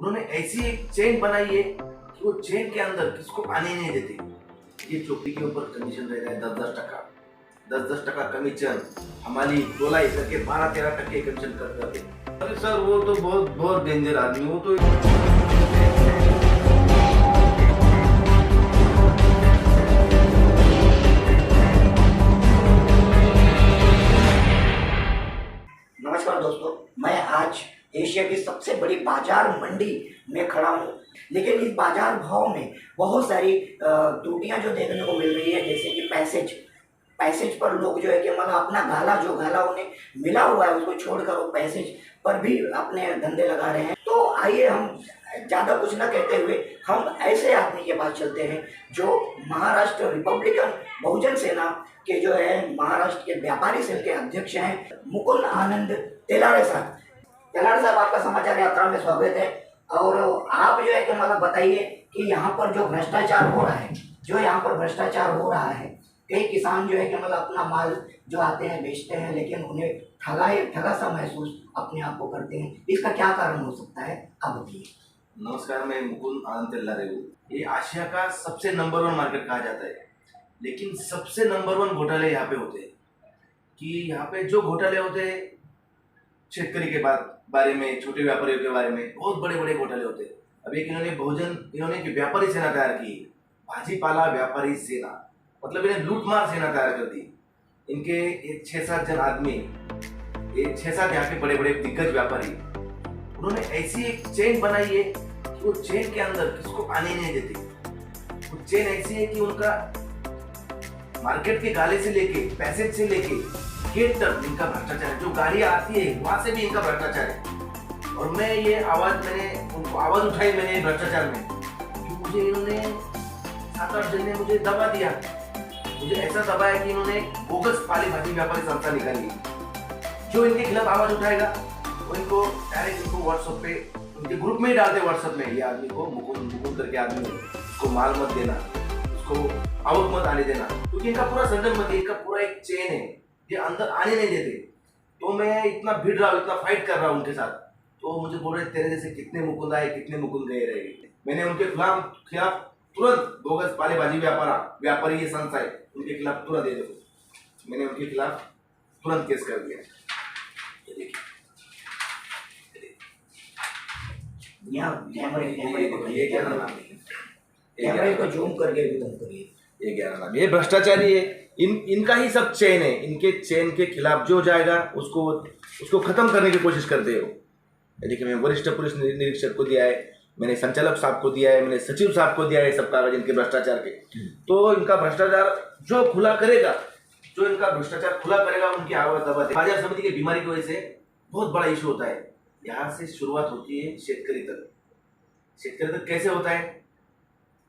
उन्होंने ऐसी एक चेन बनाई है कि वो चेन के अंदर किसको आने नहीं देते। ये चोपड़ी के ऊपर कमीशन रहता है 10-10 टका, 10-10 टका कमीशन, हमारी तोलाई करके 12-13 टके कमीशन कर करते। अरे सर वो तो बहुत बहुत डेंजर आदमी, वो तो नमस्कार दोस्तों, मैं आज एशिया की सबसे बड़ी बाजार मंडी में खड़ा हूँ। लेकिन इस बाजार भाव में बहुत सारी त्रुटियां जो देखने को मिल रही है, जैसे कि पैसेज पर लोग जो है कि मतलब अपना गाला उन्हें मिला हुआ है उसको छोड़कर वो पैसेज पर भी अपने धंधे लगा रहे हैं। तो आइए हम ज़्यादा कुछ ना कहते हुए हम ऐसे आदमी के पास चलते हैं जो महाराष्ट्र रिपब्लिकन बहुजन सेना के जो है महाराष्ट्र के व्यापारी संघ के अध्यक्ष हैं, मुकुंद आनंद तेलाड़े साहब। तेलाड़े साहब, आपका समाचार यात्रा में स्वागत है। और आप जो है कि मतलब बताइए कि यहाँ पर जो भ्रष्टाचार हो रहा है, कई किसान जो है कि मतलब अपना माल जो आते हैं बेचते हैं, लेकिन उन्हें ठगा सा महसूस अपने आप को करते हैं। इसका क्या कारण हो सकता है, आप बताइए। नमस्कार, मैं मुकुंद आनंद तेलारे हूँ। ये आशिया का सबसे नंबर 1 मार्केट कहा जाता है, लेकिन सबसे नंबर 1 घोटाले यहाँ पे होते हैं। कि यहाँ पे जो घोटाले होते हैं शेतकरी के बारे में, छोटे व्यापारियों के बारे में बहुत बड़े बड़े घोटाले होते हैं। अब एक इन्होंने एक व्यापारी सेना तैयार की, भाजीपाला व्यापारी सेना, मतलब इन्हें लूटमार सेना तैयार कर दी। इनके 6-7 जन आदमी, 6-7 यहाँ के बड़े बड़े दिग्गज व्यापारी, उन्होंने ऐसी एक चेन बनाई है कि वो चेन के अंदर किसको आने नहीं देते। वो चेन ऐसी है कि उनका मार्केट के गाले से लेके, पैसेज से लेके गेट तक इनका भ्रष्टाचार है। जो गाड़ियां आती है वहां से भी इनका भ्रष्टाचार है। और मैंने उनको आवाज उठाई मैंने भ्रष्टाचार में, कि मुझे इन्होंने 7-8 जन ने मुझे दबा दिया। मुझे ऐसा दबाया कि इन्होंने बोगस पाली भाजी व्यापारी संस्था निकाली। जो इनके खिलाफ आवाज उठाएगा वो इनको डायरेक्ट व्हाट्सएप पे उनके ग्रुप में ही डालते। व्हाट्सएप में ये आदमी को मुकुंद करके आदमी है, उसको माल मत देना, उसको आउट मत आने देना, क्योंकि इनका पूरा संगठन मत, इनका पूरा एक चेन है, ये अंदर आने नहीं देते। तो मैं इतना भिड़ रहा हूँ, इतना फाइट कर रहा हूँ उनके साथ। तो मुझे बोल रहे तेरे जैसे कितने मुकुंद आए, कितने मुकुंद गए रहे। मैंने उनके खिलाफ तुरंत बोगस पालेबाजी व्यापारी ये संस्था है, उनके खिलाफ तुरंत दे दो। मैंने उनके खिलाफ तुरंत केस कर दिया। ये देखिए, कैमरे को जूम करके भी तुम करिए। ये 11 नाम, ये भ्रष्टाचारी है। इनका ही सब चेन है। इनके चेन के खिलाफ जो जाएगा उसको खत्म करने की कोशिश करते हो। देखिए, मैं वरिष्ठ पुलिस निरीक्षक को दिया है, मैंने संचालक साहब को दिया है, मैंने सचिव साहब को दिया है सब कागज इनके भ्रष्टाचार के। तो इनका भ्रष्टाचार जो इनका भ्रष्टाचार खुला करेगा उनकी आवाज दबाते। बाजार समिति की बीमारी की वजह से बहुत बड़ा इशू होता है। यहाँ से शुरुआत होती है शेतकरी तक कैसे होता है?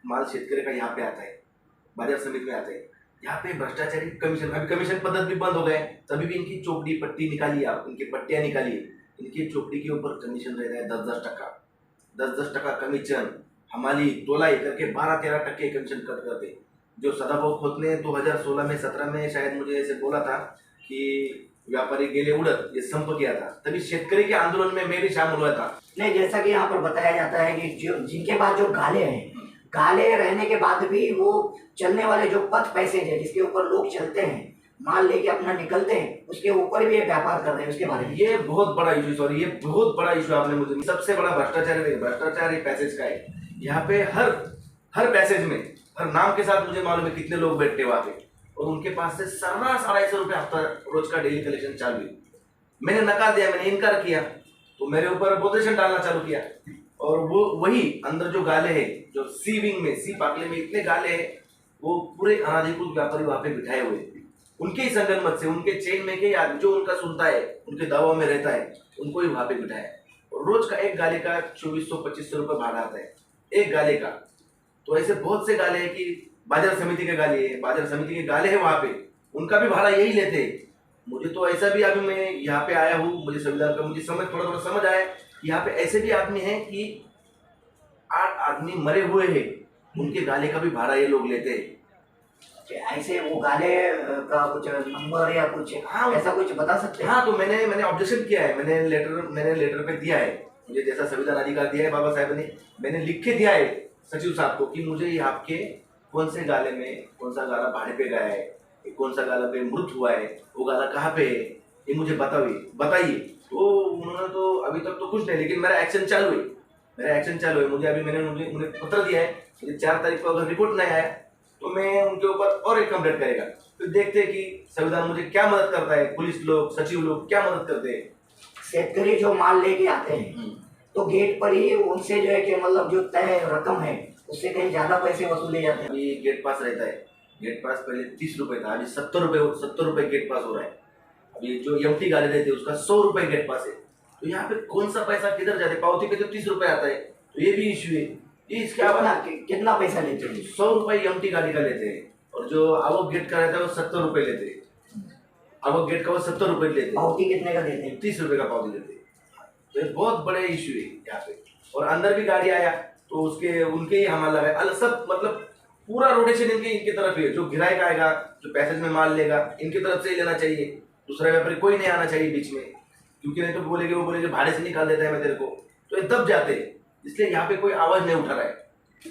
माल शेतकरी का यहाँ पे आता है, बाजार समिति में आता है। यहाँ पे भ्रष्टाचारी कमीशन, अभी कमीशन पद्धति भी बंद हो गए, तभी भी इनकी चोपड़ी पट्टी निकाली, आप इनकी पट्टियां निकाली, इनकी चोपड़ी के ऊपर कमीशन रहता है 10-10 टका कमीशन, हमारी तोलाई करके 12-13 टके कमीशन कट करते। जो सदाभाऊ खोत ने 2016 में 17 में शायद मुझे ऐसे बोला था कि व्यापारी गेले उड़त ये संप किया था, तभी शेतकरी के आंदोलन में मैं भी शामिल हुआ था। नहीं, जैसा कि यहाँ पर बताया जाता है कि जिनके पास जो गाले रहने के बाद भी वो चलने वाले जो पथ पैसेज है जिसके ऊपर लोग चलते हैं, माल लेके अपना निकलते हैं, उसके ऊपर भी ये व्यापार कर रहे हैं। उसके बारे में ये बहुत बड़ा इशू आपने मुझे, सबसे बड़ा भ्रष्टाचार पैसेज का है। यहाँ पे हर पैसेज में हर नाम के साथ मुझे मालूम है कितने लोग बैठते वहाँ पे, और उनके पास से 250 रुपये हफ्ता रोज का डेली कलेक्शन चालू है। मैंने नकार दिया, मैंने इनकार किया, तो मेरे ऊपर पोजीशन डालना चालू किया। और वो वही अंदर जो गाले हैं, जो सी विंग में, सी पाकले में इतने गाले हैं, वो पूरे अनाधिकृत व्यापारी वहाँ पे बिठाए हुए, उनके ही संगठन मत से, उनके चेन में के आदमी जो उनका सुनता है, उनके दबाव में रहता है, उनको ही वहाँ पे बिठाया। और रोज का एक गाले का 2400-2500 रुपये भाड़ा आता है एक गाले का। तो ऐसे बहुत से गाले हैं कि बाजार समिति के गाले है वहाँ पे, उनका भी भाड़ा यही लेते हैं। मुझे तो ऐसा भी, अभी मैं यहाँ पे आया हूँ, मुझे संविधान का मुझे थोड़ा समझ आया, यहाँ पे ऐसे भी आदमी हैं कि 8 आदमी मरे हुए हैं, उनके गाले का भी भाड़ा ये लोग लेते हैं। ऐसे वो गाले का कुछ नंबर या कुछ, हाँ, ऐसा कुछ बता सकते हैं? हाँ, तो मैंने ऑब्जेक्शन किया है, मैंने लेटर पे दिया है मुझे जैसा संविधान अधिकार दिया है बाबा साहब ने, मैंने लिख के दिया है सचिव साहब को कि मुझे ये आपके कौन से गाले में कौन सा गाला भाड़े पे गया है, ये कौन सा गाला पे मृत हुआ है, वो गाला कहाँ पे है, ये मुझे बताइए। तो उन्होंने तो अभी तक तो कुछ नहीं, लेकिन मेरा एक्शन चालू है, मुझे अभी मैंने पत्र दिया है, मुझे 4 तारीख को अगर रिपोर्ट नहीं आया तो मैं उनके ऊपर और एक कंप्लेंट करेगा। तो देखते हैं कि संविधान मुझे क्या मदद करता है, पुलिस लोग सचिव लोग क्या मदद करते हैं। शेतकरी जो माल लेके आते हैं तो गेट पर ही उनसे जो है कि मतलब जो तय रकम है उससे कहीं ज्यादा पैसे वसूले जाते हैं। अभी गेट पास रहता है, गेट पास पहले 30 रुपए था, अभी 70 रुपए गेट पास हो रहा है। अभी जो एमटी गाड़ी रहती है उसका 100 रुपए गेट पास है। तो यहाँ पे कौन सा पैसा किधर जाते हैं, पावती पे तो 30 रुपए आता है, तो ये भी इश्यू है। ये इसके कितना पैसा लेते हैं? 100 रुपए एमटी गाड़ी का लेते हैं, और जो आवक गेट का रहता है वो 70 रुपए लेते हैं, आवक गेट का वो 70 रुपए लेते हैं। पावती कितने का देते हैं? 30 रुपए का पावती देते हैं। तो ये बहुत बड़े इश्यू है यहाँ पे। और अंदर भी गाड़ी आया तो उसके उनके ही हमारा लगा अलग, सब मतलब पूरा रोटेशन इनकी तरफ ही है। जो गिराएगा आएगा, जो पैसेज में माल लेगा इनकी तरफ से ही लेना चाहिए, दूसरा व्यापारी कोई नहीं आना चाहिए बीच में, क्योंकि नहीं तो वो बोलेंगे भाड़े से निकाल देता है मैं तेरे को, तो ये दब जाते हैं। इसलिए यहाँ पे कोई आवाज नहीं उठा रहा है।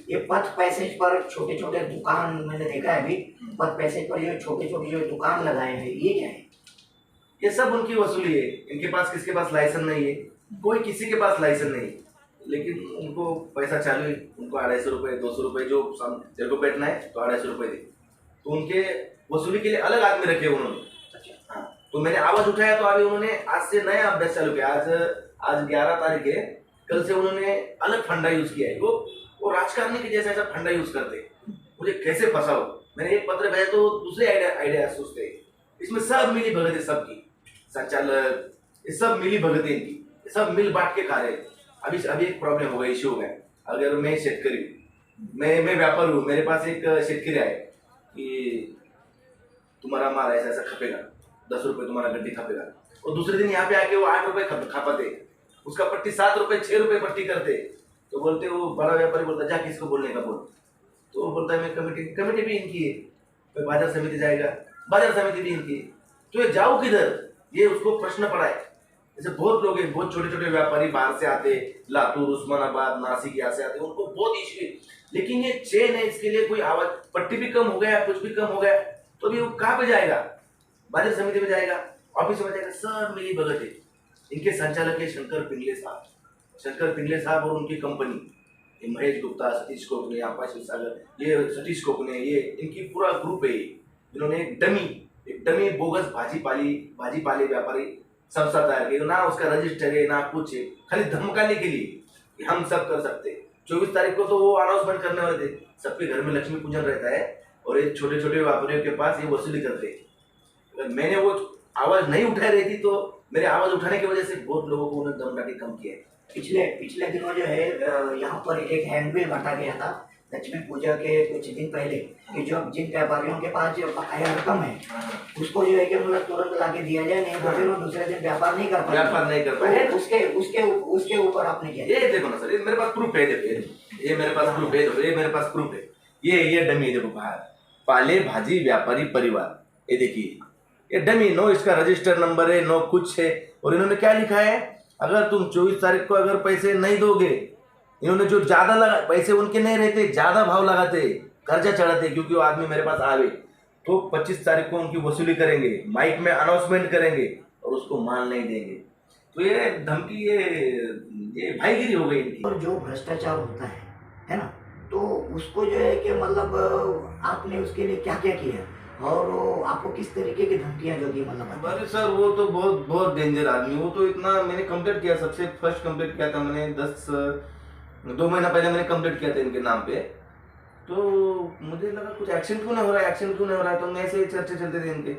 ये पथ पैसेज पर छोटे छोटे दुकान मैंने देखा है, अभी पथ पैसेज पर ये छोटे छोटे जो दुकान लगाए हैं, ये क्या है? ये सब उनकी वसूली है। इनके पास किसके पास लाइसेंस नहीं है, कोई किसी के पास लाइसेंस नहीं, लेकिन उनको पैसा चालू है। उनको 250 रुपये 200 रुपये जो तेरे को बैठना है तो 250 रुपये दे, तो उनके वसूली के लिए अलग आदमी रखे उन्होंने। हाँ, तो मैंने आवाज उठाया तो अभी उन्होंने आज से नया अभ्यास चालू किया। आज 11 तारीख है, कल से उन्होंने अलग फंडा यूज किया है। वो राजकारणी के जैसा ऐसा फंडा यूज करते, मुझे कैसे फंसाओ। मैंने एक पत्र भेजा तो दूसरे आइडिया सोचते हैं। इसमें सब मिली भगत है, सबकी संचालक, ये सब मिली भगत है इनकी, सब मिल बांट के खा रहे हैं। अभी एक प्रॉब्लम हो गया, इश्यू हो गया। अगर मैं शेतकरी, मैं व्यापार हूँ, मेरे पास एक शेतकरी आए कि तुम्हारा माल ऐसा ऐसा खपेगा, 10 रुपये तुम्हारा गड्डी खपेगा, और दूसरे दिन यहाँ पे आके वो 8 रुपये खपाते, उसका पट्टी 7 रुपये 6 रुपये पट्टी करते। तो बोलते वो बड़ा व्यापारी बोलता जा किसको बोलने का बोल, तो वो बोलता है मैं कमेटी भी इनकी है, फिर बाजार समिति जाएगा, बाजार समिति भी इनकी है, तो ये जाओ किधर, ये उसको प्रश्न पड़ा है। जैसे बहुत लोग हैं, बहुत छोटे छोटे व्यापारी बाहर से आते, लातूर, उस्मानाबाद, नासिक यहाँ से आते, उनको बहुत इश्यू है। लेकिन ये चेन है, इसके लिए कोई आवाज, पट्टी भी कम हो गया, कुछ भी कम हो गया, तो भी वो कहाँ पे जाएगा, बाजार समिति में जाएगा, ऑफिस में जाएगा, सब मिली भगत है। इनके संचालक है शंकर पिंगले साहब और उनकी कंपनी, ये महेश गुप्ता, सतीश कोकने, आपाशी सागर, ये सतीश कोकने, ये इनकी पूरा ग्रुप है। इन्होंने एक डमी बोगस भाजी पाले व्यापारी संस्था तैयार की, ना उसका रजिस्टर है ना कुछ है, खाली धमकाने के लिए कि हम सब कर सकते। 24 तारीख को तो वो अनाउंसमेंट करने वाले थे, सबके घर में लक्ष्मी पूजन रहता है और ये छोटे छोटे व्यापारियों के पास ये वसूली करते। अगर मैंने वो आवाज नहीं उठा रही थी तो मेरे आवाज उठाने की वजह से बहुत लोगों को उन्हें दम लाके कम किया है। पिछले दिनों जो है यहाँ पर एक हैंडबिल बांटा गया था लक्ष्मी पूजा के कुछ दिन पहले, कि जो जिन व्यापारियों के पास जो बकाया रकम है उसको जो है कि मतलब तुरंत लाके दिया जाए, नहीं तो फिर वो दूसरे दिन व्यापार नहीं कर पाए। उसके ऊपर आपने क्या? ये देखो ना सर, ये मेरे पास प्रूफ है, ये मेरे पास प्रूफ है, ये डमी देखो, बाहर पाले भाजी व्यापारी परिवार, ये देखिए ये डमी, नो इसका रजिस्टर नंबर है, नो कुछ है। और इन्होंने क्या लिखा है, अगर तुम 24 तारीख को अगर पैसे नहीं दोगे, इन्होंने जो ज्यादा लगा पैसे उनके नहीं रहते, ज्यादा भाव लगाते, कर्जा चढ़ाते, क्योंकि वो आदमी मेरे पास आवे तो 25 तारीख को उनकी वसूली करेंगे, माइक में अनाउंसमेंट करेंगे और उसको माल नहीं देंगे। तो ये धमकी, ये भाईगिरी हो गई इनकी। और जो भ्रष्टाचार होता है ना, तो उसको जो है कि मतलब आपने उसके लिए क्या क्या किया और वो आपको किस तरीके की धमकियां जो दी, मतलब? अरे सर वो तो बहुत डेंजर आदमी, वो तो इतना, मैंने कंप्लेंट किया, सबसे फर्स्ट कंप्लेंट किया था मैंने 2 महीना पहले मैंने कंप्लेंट किया था इनके नाम पे। तो मुझे लगा कुछ एक्शन क्यों नहीं हो रहा है, तो मैं ऐसे चर्चे चलते थे इनके।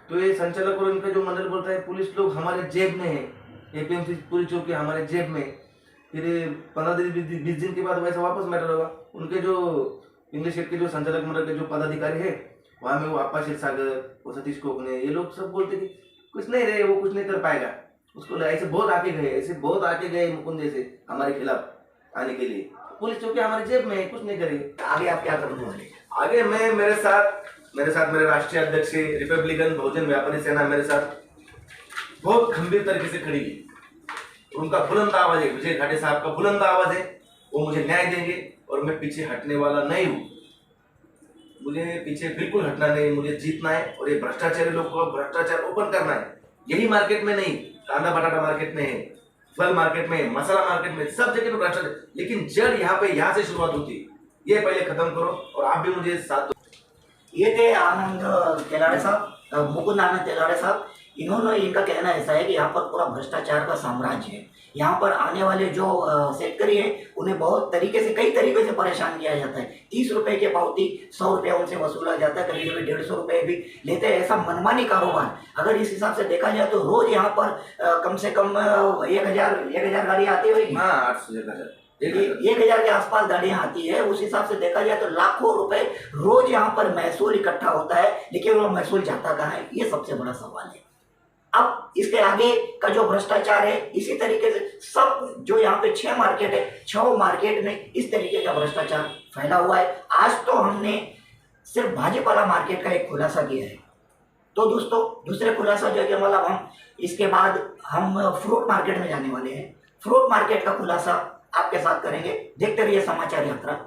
तो ये संचालक और इनका जो मंडल बोलता है पुलिस लोग हमारे जेब में है, एपीएमसी पूरी चौकी हमारे जेब में। फिर 15 दिन 20 दिन के बाद वैसे वापस मैटर होगा। उनके जो इंग्लिश गेट के जो संचालक मंडल के जो पदाधिकारी है वहाँ में, वो आपा सागर, वो सतीश कोकने, ये लोग सब बोलते कि कुछ नहीं रहे, वो कुछ नहीं कर पाएगा। उसको ऐसे बहुत आके गए मुकुंद जैसे हमारे खिलाफ आने के लिए। पुलिस चौकी हमारे जेब में है, कुछ नहीं करेगी। आगे आप क्या करोगे? आगे मैं, मेरे साथ मेरे राष्ट्रीय अध्यक्ष रिपब्लिकन बहुजन व्यापारी सेना मेरे साथ बहुत गंभीर तरीके से खड़ी है। और उनका बुलंद आवाज है, विजय घाटे साहब का बुलंद आवाज है, वो मुझे न्याय देंगे और मैं पीछे हटने वाला नहीं हूँ। मुझे पीछे बिल्कुल हटना नहीं, मुझे जीतना है और ये भ्रष्टाचारी लोग को भ्रष्टाचार ओपन करना है। यही मार्केट में नहीं, कांदा बटाटा मार्केट में है, फल मार्केट में, मसाला मार्केट में, सब जगह पे भ्रष्टाचार। लेकिन जड़ यहाँ से शुरुआत होती है, ये पहले खत्म करो और आप भी मुझे साथ दो। ये थे आनंद तेलाड़े साहब, मुकुंद आनंद तेलाड़े साहब। इनका कहना ऐसा है कि यहाँ पर पूरा भ्रष्टाचार का साम्राज्य है। यहाँ पर आने वाले जो शेतकरी हैं उन्हें बहुत तरीके से, कई तरीके से परेशान किया जाता है। 30 रुपए के पावती 100 रुपया उनसे वसूला जाता है, कभी कभी 150 रुपये भी लेते हैं। ऐसा मनमानी कारोबार अगर इस हिसाब से देखा जाए तो रोज यहाँ पर कम से कम 1000 गाड़ियाँ आती होगी। हाँ, 800 1000 के आसपास गाड़ियां आती है। उस हिसाब से देखा जाए तो लाखों रुपए रोज यहाँ पर महसूल इकट्ठा होता है, लेकिन वो महसूल जाता कहाँ है, ये सबसे बड़ा सवाल है। अब इसके आगे का जो भ्रष्टाचार है, इसी तरीके से सब जो यहाँ पे 6 मार्केट है, 6 मार्केट में इस तरीके का भ्रष्टाचार फैला हुआ है। आज तो हमने सिर्फ भाजीपाला मार्केट का एक खुलासा किया है। तो दोस्तों, दूसरे खुलासा जो है कि मतलब हम इसके बाद हम फ्रूट मार्केट में जाने वाले हैं। फ्रूट मार्केट का खुलासा आपके साथ करेंगे। देखते रहिए समाचार यात्रा।